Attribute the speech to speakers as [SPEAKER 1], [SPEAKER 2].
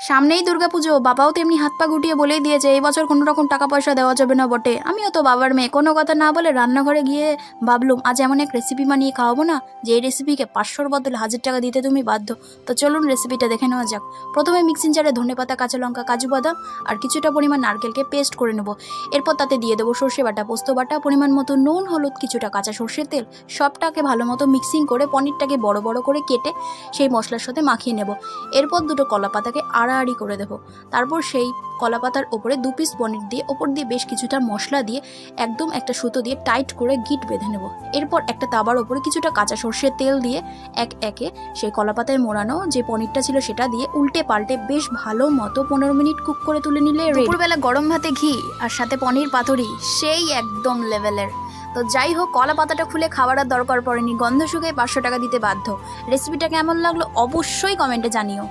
[SPEAKER 1] সামনেই দুর্গাপুজো, বাবাও তেমনি হাত পা গুটিয়ে বলেই দিয়েছে এই বছর কোনো রকম টাকা পয়সা দেওয়া যাবে না বটে। আমিও তো বাবার মেয়ে, কোনো কথা না বলে রান্নাঘরে গিয়ে ভাবলুম আজ এমন এক রেসিপি বানিয়ে খাওয়াবো না যে এই রেসিপিকে 500-র বদলে 1000 টাকা দিতে তুমি বাধ্য। তো চলুন রেসিপিটা দেখে নেওয়া যাক। প্রথমে মিক্সিং জারে ধনেপাতা, কাঁচা লঙ্কা, কাজু বাদাম আর কিছুটা পরিমাণ নারকেলকে পেস্ট করে নেব। এরপর তাতে দিয়ে দেবো সর্ষে বাটা, পোস্ত বাটা, পরিমাণ মতো নুন, হলুদ, কিছুটা কাঁচা সর্ষের তেল। সবটাকে ভালো মতো মিক্সিং করে পনিরটাকে বড় বড় করে কেটে সেই মশলার সাথে মাখিয়ে নেব। এরপর দুটো কলা পাতাকে আড়াআড়ি করে দেবো। তারপর সেই কলা পাতার ওপরে 2 পিস পনির দিয়ে ওপর দিয়ে বেশ কিছুটা মশলা দিয়ে একদম একটা সুতো দিয়ে টাইট করে গিট বেঁধে নেব। এরপর একটা তাওয়ার ওপরে কিছুটা কাঁচা সর্ষের তেল দিয়ে একে সেই কলা পাতায় মোড়ানো যে পনিরটা ছিল সেটা দিয়ে উল্টে পাল্টে বেশ ভালো মতো 15 মিনিট কুক করে তুলে নিলে দুপুরবেলা গরম ভাতে ঘি আর সাথে পনির পাতুরি সেই একদম লেভেলের। তো যাই হোক, কলা পাতাটা খুলে খাওয়ার আর দরকার পড়েনি, গন্ধ শুকে 500 টাকা দিতে বাধ্য। রেসিপিটা কেমন লাগলো অবশ্যই কমেন্টে জানিও।